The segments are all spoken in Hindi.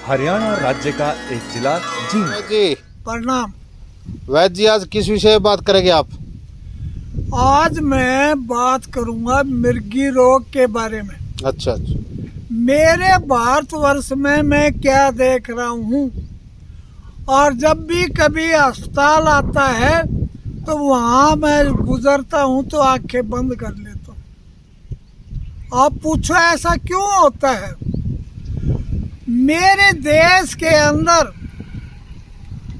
हरियाणा राज्य का एक जिला जींद। जी प्रणाम। वैद्य जी, आज किस विषय में बात करेंगे आप? आज मैं बात करूंगा मिर्गी रोग के बारे में। अच्छा अच्छा। मेरे भारतवर्ष में मैं क्या देख रहा हूँ, और जब भी कभी अस्पताल आता है तो वहाँ मैं गुजरता हूँ तो आंखें बंद कर लेता हूँ। आप पूछो ऐसा क्यों होता है? मेरे देश के अंदर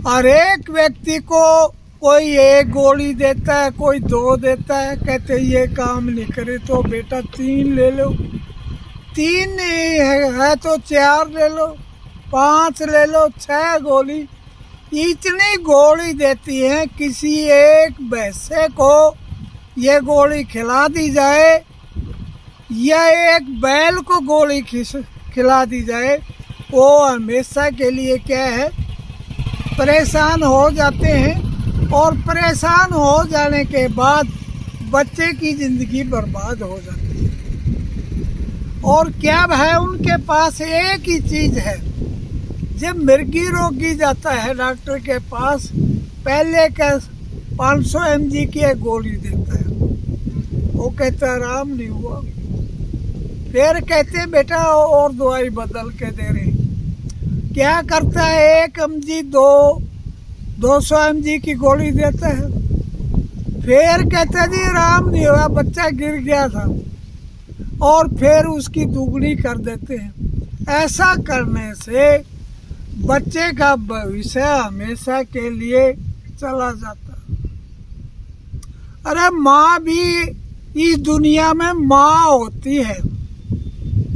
हर एक व्यक्ति को कोई एक गोली देता है, कोई 2 देता है, कहते ये काम नहीं करे तो बेटा 3 ले लो, 3 नहीं है तो 4 ले लो, 5 ले लो, 6 गोली। इतनी गोली देती है, किसी एक भैंसे को ये गोली खिला दी जाए या एक बैल को गोली खिला दी जाए, वो हमेशा के लिए क्या है, परेशान हो जाते हैं, और परेशान हो जाने के बाद बच्चे की जिंदगी बर्बाद हो जाती है। और क्या है, उनके पास एक ही चीज है, जब मिर्गी रोगी जाता है डॉक्टर के पास, पहले का 500 mg की एक गोली देता है, वो कहता आराम नहीं हुआ, फिर कहते बेटा और दवाई बदल के दे रहे। क्या करता है, 1 mg 200 mg की गोली देता है, फिर कहता जी आराम नहीं हुआ, बच्चा गिर गया था, और फिर उसकी दुगनी कर देते हैं। ऐसा करने से बच्चे का भविष्य हमेशा के लिए चला जाता है। अरे माँ भी इस दुनिया में माँ होती है।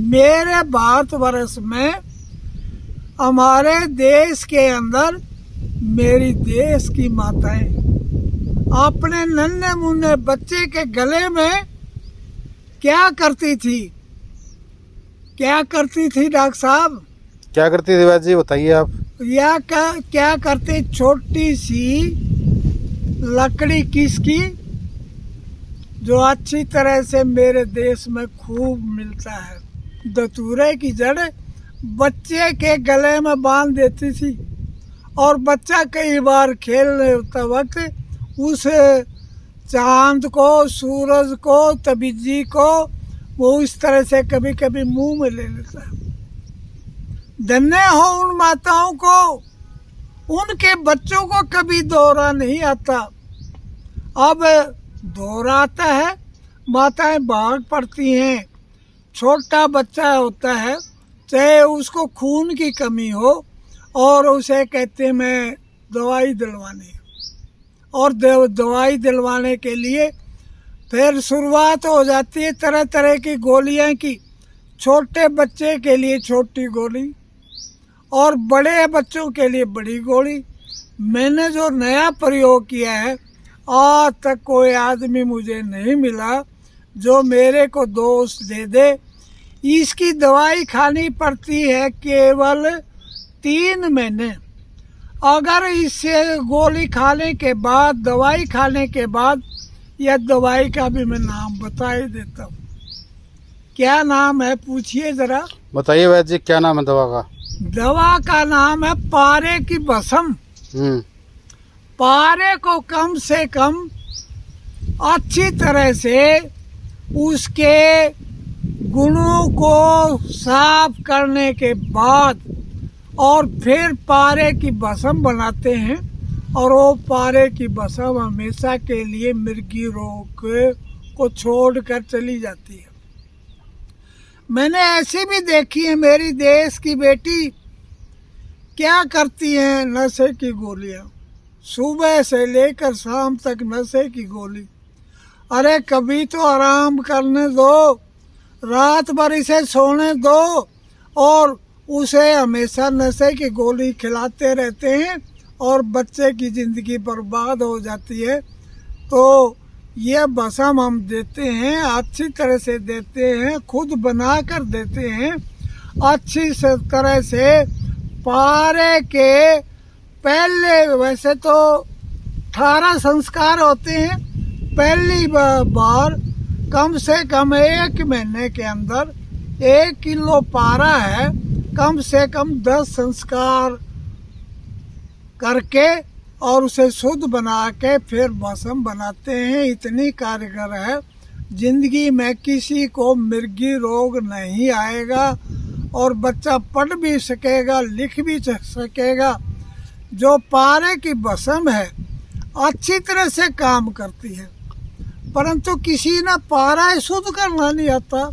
मेरे भारतवर्ष में, हमारे देश के अंदर, मेरी देश की माताएं अपने नन्हे मुन्ने बच्चे के गले में क्या करती थी? क्या करती थी डॉक्टर साहब? क्या करती थी वैद्य जी, बताइए आप। या क्या करते, छोटी सी लकड़ी किसकी, जो अच्छी तरह से मेरे देश में खूब मिलता है, धतूरे की जड़ बच्चे के गले में बांध देती थी, और बच्चा कई बार खेलने वक्त उस चांद को, सूरज को, तबीजी को वो इस तरह से कभी कभी मुंह में ले लेता है। धन्य हो उन माताओं को, उनके बच्चों को कभी दौरा नहीं आता। अब दौरा आता है, माताएं भाग पड़ती हैं। छोटा बच्चा होता है, चाहे उसको खून की कमी हो, और उसे कहते मैं दवाई दिलवानी, और दवाई दिलवाने के लिए फिर शुरुआत हो जाती है तरह तरह की गोलियां की। छोटे बच्चे के लिए छोटी गोली, और बड़े बच्चों के लिए बड़ी गोली। मैंने जो नया प्रयोग किया है, आज तक कोई आदमी मुझे नहीं मिला जो मेरे को दोष दे दे। इसकी दवाई खानी पड़ती है केवल 3 महीने। अगर इससे गोली खाने के बाद, दवाई खाने के बाद, यह दवाई का भी मैं नाम बता ही देता हूँ। क्या नाम है पूछिए जरा। बताइए वैद्य जी, क्या नाम है दवा का? दवा का नाम है पारे की भस्म। पारे को कम से कम अच्छी तरह से उसके गुणों को साफ करने के बाद, और फिर पारे की भस्म बनाते हैं, और वो पारे की भस्म हमेशा के लिए मिर्गी रोग को छोड़कर चली जाती है। मैंने ऐसी भी देखी है, मेरी देश की बेटी क्या करती हैं, नशे की गोलियां, सुबह से लेकर शाम तक नशे की गोली। अरे कभी तो आराम करने दो, रात भर इसे सोने दो, और उसे हमेशा नशे की गोली खिलाते रहते हैं, और बच्चे की ज़िंदगी बर्बाद हो जाती है। तो ये भस्म हम देते हैं, अच्छी तरह से देते हैं, खुद बना कर देते हैं, अच्छी तरह से। पारे के पहले वैसे तो 18 संस्कार होते हैं, पहली बार कम से कम 1 महीने के अंदर 1 किलो पारा है, कम से कम 10 संस्कार करके और उसे शुद्ध बना के फिर भस्म बनाते हैं। इतनी कारगर है, जिंदगी में किसी को मृगी रोग नहीं आएगा और बच्चा पढ़ भी सकेगा, लिख भी सकेगा। जो पारे की भस्म है अच्छी तरह से काम करती है, परंतु किसी ने पारा शुद्ध करना नहीं आता,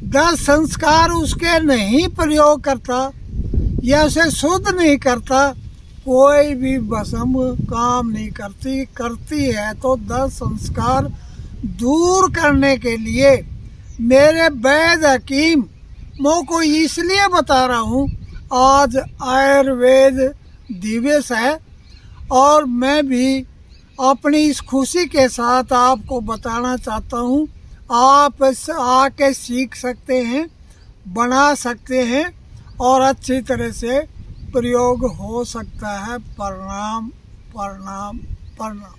10 संस्कार उसके नहीं प्रयोग करता या उसे शुद्ध नहीं करता, कोई भी भस्म काम नहीं करती है। तो 10 संस्कार दूर करने के लिए मेरे वैद्य हकीम मो को इसलिए बता रहा हूँ, आज आयुर्वेद दिवस है और मैं भी अपनी इस खुशी के साथ आपको बताना चाहता हूँ, आप आके सीख सकते हैं, बना सकते हैं और अच्छी तरह से प्रयोग हो सकता है। प्रणाम प्रणाम प्रणाम।